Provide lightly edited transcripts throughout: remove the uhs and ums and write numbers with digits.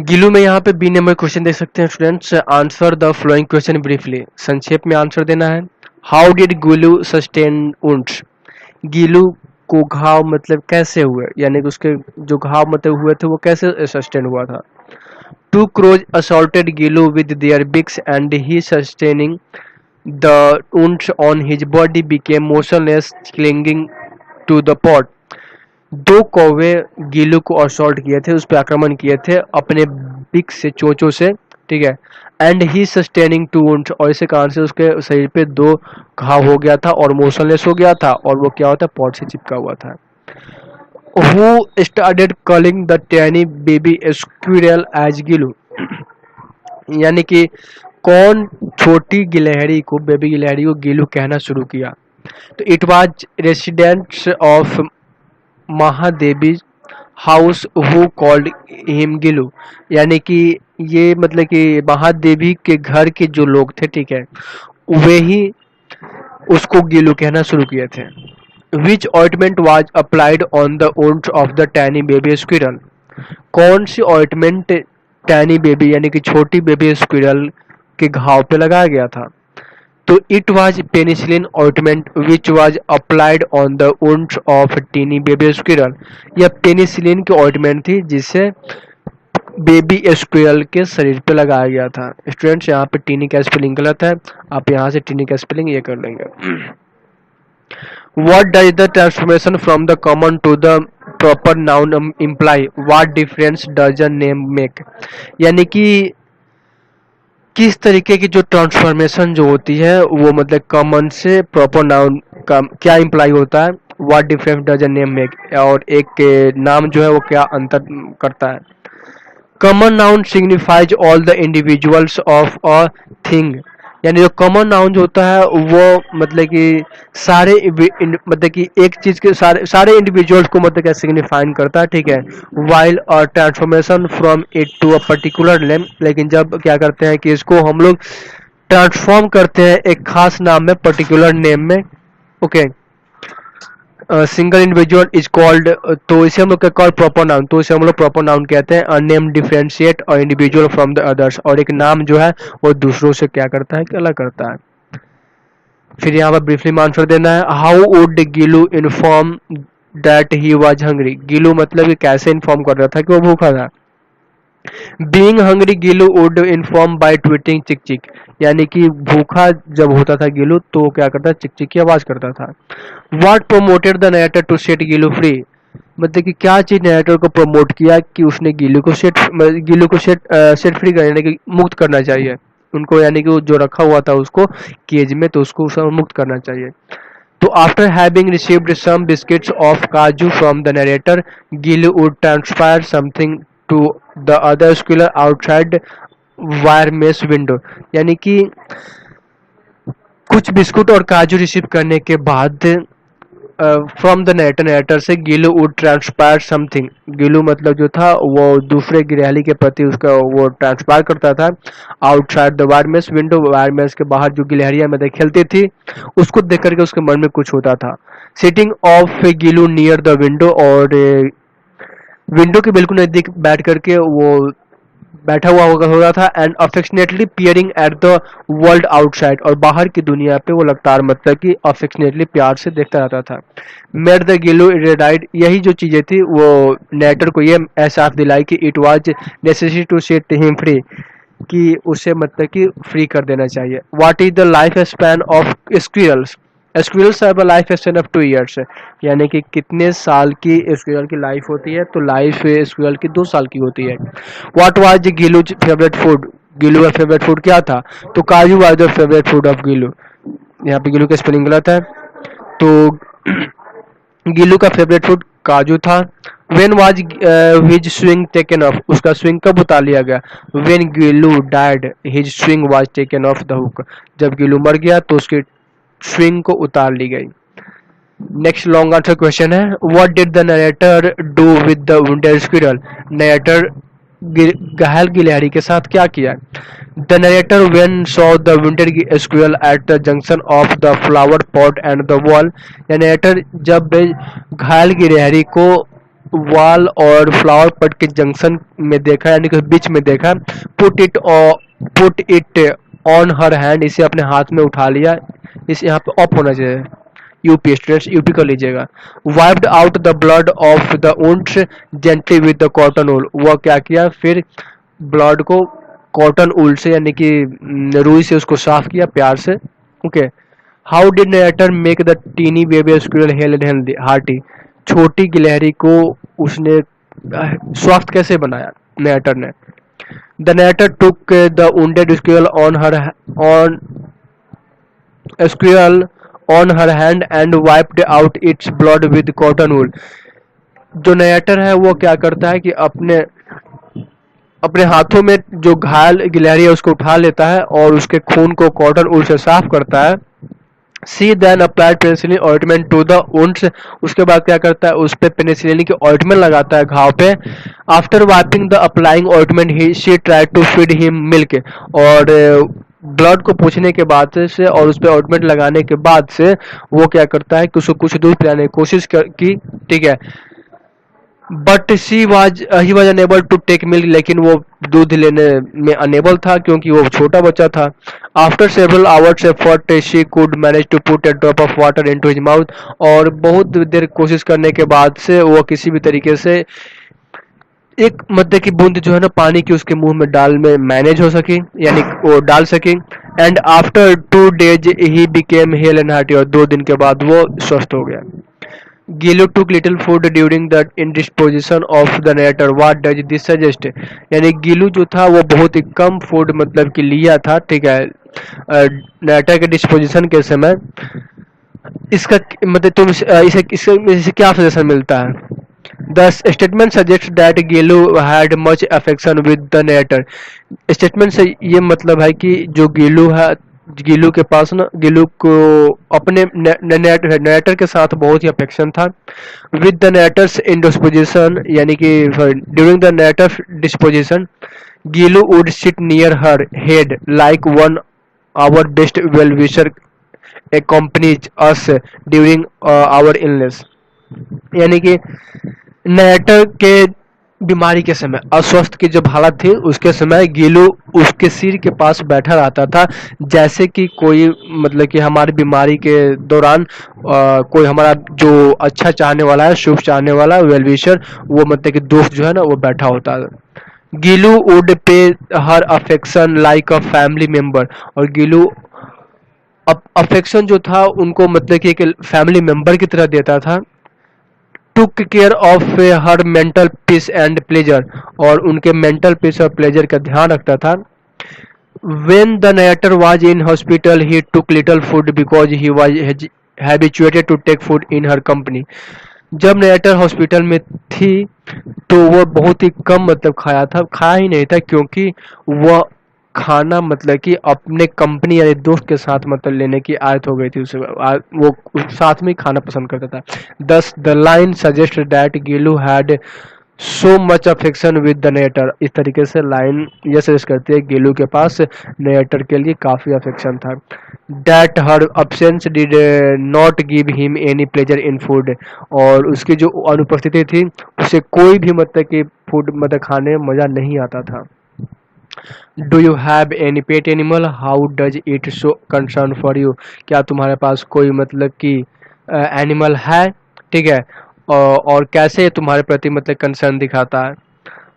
गिलू में यहाँ पे बी नंबर क्वेश्चन देख सकते हैं students. Answer the following question briefly, संक्षेप में आंसर देना है। How did Gillu sustain wounds, Gillu को घाव मतलब कैसे हुए, यानी कि उसके जो घाव मतलब हुए थे वो कैसे सस्टेन हुआ था। Two crows assaulted Gillu with their beaks and he sustaining the wounds on his body became motionless clinging to the pot। दो कौवे गीलू को असॉल्ट किए थे, उस पर आक्रमण किए थे अपने बिक से, चोंचों से, ठीक है। And he sustaining to wounds, और इसी कारण से उसके शरीर पे दो घाव हो गया था और मोशनलेस हो गया था, और वो क्या होता है, पॉट से चिपका हुआ था। Who started calling the tiny baby squirrel as Gillu, यानी कि कौन छोटी गिलहरी को, बेबी गिलहरी को गिलू कहना शुरू किया। तो it was residents of Mahadevi house who called him Gillu, यानी कि ये मतलब कि महादेवी के घर के जो लोग थे, ठीक है, वे ही उसको गिलू कहना शुरू किए थे। Which ointment was applied on the wounds of the tiny baby squirrel, कौन सी ऑइंटमेंट टैनी बेबी यानी कि छोटी बेबी स्क्विरल के घाव पे लगाया गया था। तो it was penicillin ointment which was applied on the wounds of tiny baby squirrel, यह पेनिसिलिन की ऑइंटमेंट थी जिसे बेबी स्क्विरल के शरीर पे लगाया गया था। स्टूडेंट्स यहाँ पे टीनी का स्पेलिंग गलत है, आप यहाँ से टीनी का स्पेलिंग ये कर लेंगे। What does the transformation from the common to the proper noun imply? What difference does a name make? यानी कि किस तरीके की जो ट्रांसफॉर्मेशन जो होती है वो मतलब कॉमन से प्रॉपर नाउन का क्या इम्प्लाई होता है। What difference does a name make, और एक के नाम जो है वो क्या अंतर करता है। Common noun signifies all the individuals of a thing, यानी जो कॉमन नाउन जो होता है वो मतलब कि सारे मतलब कि एक चीज के सारे सारे इंडिविजुअल्स को मतलब क्या सिग्निफाइन करता है, ठीक है। वाइल और transformation from it to a particular name, लेकिन जब क्या करते हैं कि इसको हम लोग ट्रांसफॉर्म करते हैं एक खास नाम में, पर्टिकुलर नेम में, okay. Single individual is called, तो इसे हम लोग क्या कॉल्ड प्रॉपर नाउन, तो इसे हम लोग प्रॉपर नाउन कहते हैं। नेम डिफरेंशिएट और इंडिविजुअल फ्रॉम द अदर्स, और एक नाम जो है वो दूसरों से क्या करता है कि अलग करता है। फिर यहाँ पर ब्रीफली में आंसर देना है। How would Gillu inform that he was hungry, Gillu मतलब कि कैसे इन्फॉर्म कर रहा था कि वो भूखा था। Being hungry Gillu would inform bye tweeting चिक चिक, यानी कि भूखा जब होता था गिलू तो क्या करता, चिक चिक की आवाज करता था। What promoted the narrator to set Gillu free, मतलब कि क्या चीज नरेटर को प्रमोट किया कि उसने गिलू को सेट फ्री करने, यानी कि मुक्त करना चाहिए उनको, यानी कि वो जो रखा हुआ था उसको केज में, तो उसको मुक्त करना चाहिए। तो after having received some biscuits of kaju from the narrator, Gillu would transfer something to the other squirrel outside wire mesh window, यानी कि कुछ बिस्कुट और काजू रिसीव करने के बाद फ्रॉम द नरेटर, नरेटर से Gillu would transpire something, Gillu मतलब जो था वो दूसरे गिरहली के प्रति उसका वो ट्रांसपायर करता था outside the wire mesh window, wire mesh के बाहर जो गिलहरियां मतलब खेलती थी उसको देख करके उसके मन में कुछ होता था। Sitting of Gillu near the window, और विंडो के बिल्कुल नजदीक बैठ करके वो बैठा हुआ होता था। And affectionately peering at the world outside, और बाहर की दुनिया पे वो लगातार मतलब कि अफेक्शनेटली प्यार से देखता रहता था। मेड द गिलो रेडाइड, यही जो चीजें थी वो नेटर को ये एहसास दिलाई कि it was necessary to set him free, कि उसे मतलब कि फ्री कर देना चाहिए। What is the life span of squirrels, squirrels have a life span of 2 years, यानी कि कितने साल की स्क्विरल की लाइफ होती है, तो लाइफ स्क्विरल की 2 साल की होती है। What was Gillu favourite food, Gillu का फेवरेट फूड क्या था, तो काजू was the favourite food of Gillu, यहाँ पे गिलू का स्पेलिंग गलत है, तो गिलू का फेवरेट फूड काजू था। When was his swing taken of, उसका स्विंग कब उतार लिया गया। When Gillu died his swing was taken of the hook, जब गिलू मर गया तो उसकी स्विंग को उतार ली गई। नेक्स्ट लॉन्ग आंसर क्वेश्चन है। What did the narrator do with the wounded squirrel, narrator घायल गिलहरी के साथ क्या किया। The narrator when saw the wounded squirrel at the junction of the flower pot and the wall, या narrator जब घायल गिलहरी को वॉल और फ्लावर पॉट के जंक्शन में देखा, यानी कि बीच में देखा। Put it on her hand, इसे अपने हाथ में उठा लिया, इसे यहाँ पे ऑफ होना चाहिए, यूपी स्टूडेंट्स यूपी कर लीजिएगा। Wiped out the blood of the wounds gently with the cotton wool, वह क्या किया, फिर ब्लड को कॉटन वूल से यानी कि रुई से उसको साफ किया प्यार से। Okay. How did narrator make the tiny baby squirrel healthy hearty, छोटी गिलहरी को उसने स्वस्थ कैसे बनाया नरेटर ने। The narrator took the wounded squirrel squirrel on her hand and wiped out its blood with cotton wool। जो नरेटर है वो क्या करता है कि अपने अपने हाथों में जो घायल गिलहरी है उसको उठा लेता है और उसके खून को कॉटन वूल से साफ करता है। She then applied penicillin ointment to the wounds, उसके बाद क्या करता है उस पे पेनिसिलिन की ऑइंटमेंट लगाता है घाव पे। After wiping the applying ointment he she try to feed him milk, और ब्लड को पोंछने के बाद से और उस पे ऑइंटमेंट लगाने के बाद से वो क्या करता है कि उसको कुछ दूध पिलाने की कोशिश की, ठीक है। But he was unable to take milk, लेकिन वो दूध लेने में अनेबल था क्योंकि वो छोटा बच्चा था। After several hours effort she could manage to put a drop of water into his mouth, और बहुत देर कोशिश करने के बाद से वो किसी भी तरीके से एक मध्य की बूंद जो है ना पानी की उसके मुंह में डाल में मैनेज हो सकी, यानी वो डाल सकी। And after 2 days he became hello and hearty, और 2 दिन के बाद वो स्वस्थ हो गया। Gillu took little food during the indisposition of the narrator, what does this suggest, यानी गिलू जो था वो बहुत ही कम फूड मतलब कि लिया था, ठीक है, नरेटर के डिस्पोजिशन के समय। इसका मतलब तुम इसे क्या सजेशन मिलता है। The statement suggest that Gillu had much affection with the narrator, statement से ये मतलब है कि जो गिलू है, गिलू के पास ना, गिलू को अपने नरेटर के साथ बहुत ही अफेक्शन था। With the narrator's in disposition, यानी कि during the narrator disposition Gillu would sit near her head like one hour best well wisher accompanies us during our illness, यानी कि नरेटर के बीमारी के समय, अस्वस्थ की जब हालत थी उसके समय गिलू उसके सिर के पास बैठा रहता था, जैसे कि कोई मतलब कि हमारी बीमारी के दौरान कोई हमारा जो अच्छा चाहने वाला है, शुभ चाहने वाला वेल विशर, वो मतलब कि दोस्त जो है ना वो बैठा होता है। Gillu would pay her affection like a family member, और गिलू अफेक्शन जो था उनको मतलब कि एक फैमिली मेंबर की तरह देता था। Took care of her mental peace and pleasure, और उनके मेंटल पीस और प्लेजर का ध्यान रखता था। When the narrator was in hospital, he took little food because he was habituated to take food in her company। जब narrator hospital में थी तो वो बहुत ही कम मतलब खाया ही नहीं था, क्योंकि वह खाना मतलब कि अपने कंपनी यानी दोस्त के साथ मतलब लेने की आदत हो गई थी उसे, वो साथ में ही खाना पसंद करता था। दस the line suggest that Gillu had so much affection with the narrator, इस तरीके से लाइन ये सजेस्ट करती है गिलू के पास नरेटर के लिए काफ़ी अफेक्शन था। That her absence did not give him any pleasure in food, और उसकी जो अनुपस्थिति थी उसे कोई भी मतलब कि फूड मतलब खाने में मज़ा नहीं आता था। Do you have any pet animal, how does it show concern for you, क्या तुम्हारे पास कोई मतलब कि एनिमल है, ठीक है, और कैसे तुम्हारे प्रति मतलब कंसर्न दिखाता है।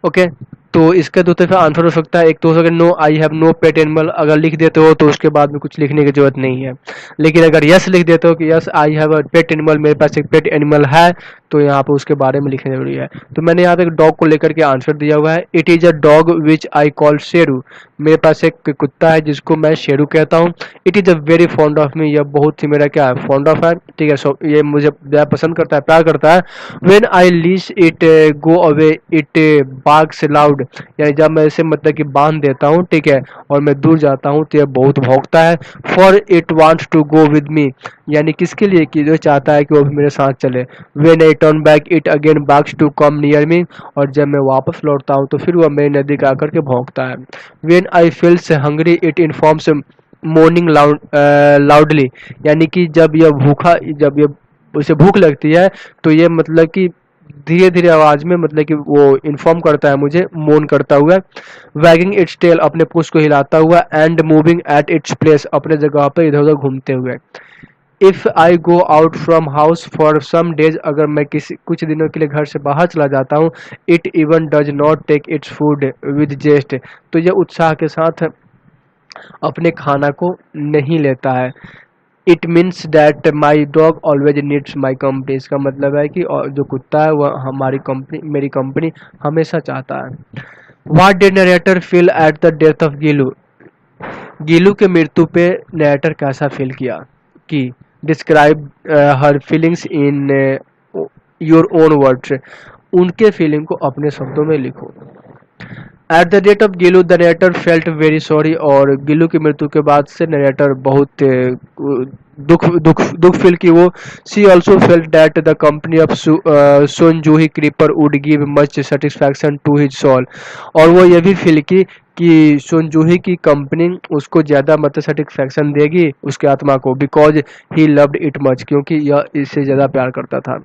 ओके, तो इसका दो तरफा आंसर हो सकता है। एक तो हो सकता है no I have no pet animal, अगर लिख देते हो तो उसके बाद में कुछ लिखने की जरूरत नहीं है। लेकिन अगर यस लिख देते हो कि yes I have a pet animal, मेरे पास एक पेट एनिमल है, तो यहाँ पर उसके बारे में लिखना जरूरी है। तो मैंने यहाँ पे एक डॉग को लेकर के आंसर दिया हुआ है। It is a dog which I call Sheru, मेरे पास एक कुत्ता है जिसको मैं शेरू कहता हूँ। It is a very fond of me, यह बहुत ही मेरा क्या है फॉन्ड ऑफ है, ठीक है, सो ये मुझे पसंद करता है, प्यार करता है। When I lease it go away it barks loud, यानी जब मैं इसे मतलब कि बांध देता हूँ, ठीक है, और मैं दूर जाता हूँ तो यह बहुत भौंकता है। For it wants to go with me, यानी किसके लिए कि जो चाहता है कि वो भी मेरे साथ चले। When I turn back it again barks to come near me, और जब मैं वापस लौटता हूँ तो फिर वह मेरे नज़दीक आकर के भौंकता है। When I feels hungry it informs morning loudly, यानी कि जब यह उसे भूख लगती है तो ये मतलब कि धीरे धीरे आवाज में मतलब कि वो इन्फॉर्म करता है मुझे, मोन करता हुआ, वैगिंग इट्स टेल अपने पूंछ को हिलाता हुआ, and moving at its place अपने जगह पर इधर उधर घूमते हुए। If I go out from house for some days अगर मैं किसी कुछ दिनों के लिए घर से बाहर चला जाता हूँ, it even does not take its food with zest, तो यह उत्साह के साथ अपने खाना को नहीं लेता है। It means that my dog always needs my company, इसका मतलब है कि जो कुत्ता है वह हमारी कंपनी, मेरी कंपनी हमेशा चाहता है। What did narrator feel at the death of Gillu, Gillu के मृत्यु पे नरेटर कैसा फील किया, कि describe her feelings in your own words, उनके फीलिंग को अपने शब्दों में लिखो। At the date of Gillu the narrator felt very sorry, और गिलू की मृत्यु के बाद से नरेटर बहुत दुख फील की वो। She also felt that the company of Son Juhi creeper would give much satisfaction to his soul, और वो ये भी फील की कि सोनजूही की कंपनी उसको ज़्यादा मतलब सेटिस्फैक्शन देगी उसके आत्मा को, because he loved it much, क्योंकि यह इससे ज़्यादा प्यार करता था,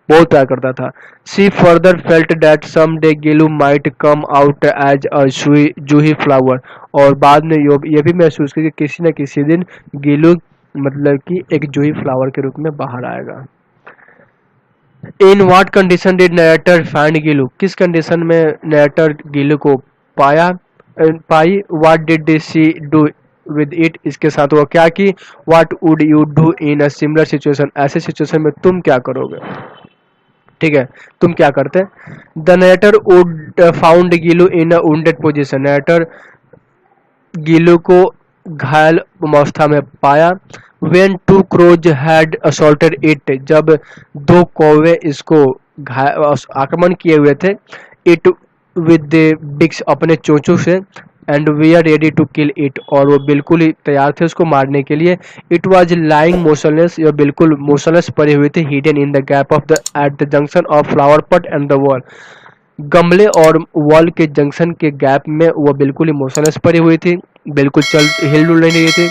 बहुत प्यार करता था। She further felt that some day Gillu might come out as a juhi flower, और बाद में ये भी महसूस की कि किसी न किसी दिन गिलू मतलब कि एक जूही फ्लावर के रूप में बाहर आएगा। In what condition did narrator find Gillu, किस कंडीशन में नरेटर गिलू को पाया पाई। What did she do with it, इसके साथ वो क्या की। What would you do in a similar situation, ऐसे सिचुएशन में तुम क्या करोगे, ठीक है, तुम क्या करते। The narrator would found Gillu in a wounded position, narrator Gillu को घायल अवस्था में पाया। When two crows had assaulted it, जब दो कौवे इसको आक्रमण किए हुए थे। इट विद बिग्स अपने चोंचों से, and we are ready to kill it, और वो बिल्कुल ही तैयार थे उसको मारने के लिए। इट वॉज लाइंग मोशनलेस, यह बिल्कुल मोशनलेस पड़ी हुई थी। Hidden in the gap of the at the junction of flower pot and the wall, गमले और वॉल के जंक्शन के गैप में वो बिल्कुल इमोशनलेस पड़ी हुई थी, बिल्कुल चल हिल डुल नहीं रही थी।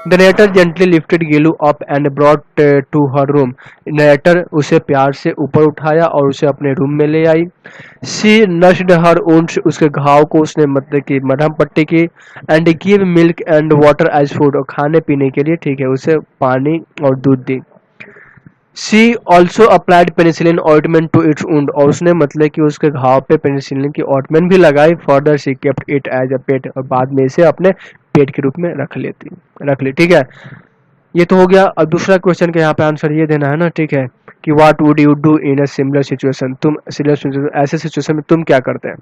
The narrator gently lifted Gillu up and brought to her room, narrator उसे प्यार से ऊपर उठाया और उसे अपने रूम में ले आई। सी नस्ड हर वुंड्स, उसके घाव को उसने मतलब कि मरहम पट्टी की। And give milk and water as food, और खाने पीने के लिए ठीक है उसे पानी और दूध दी। She also applied penicillin ointment to its wound, और उसने मतलब कि उसके घाव पे पेनिसिलिन की ऑइंटमेंट भी लगाई। Further she kept it as a pet, और बाद में इसे अपने पेट के रूप में रख ली, ठीक है। ये तो हो गया। अब दूसरा क्वेश्चन का यहाँ पे आंसर ये देना है ना, ठीक है, कि what would you do in a similar situation, तुम ऐसे सिचुएशन में तुम क्या करते हैं।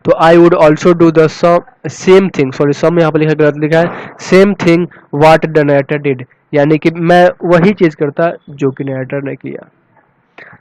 तो I would also do the same thing, sorry some यहाँ पर लिखा गलत लिखा है, same thing what the narrator did, यानी कि मैं वही चीज करता जो कि नरेटर ने किया।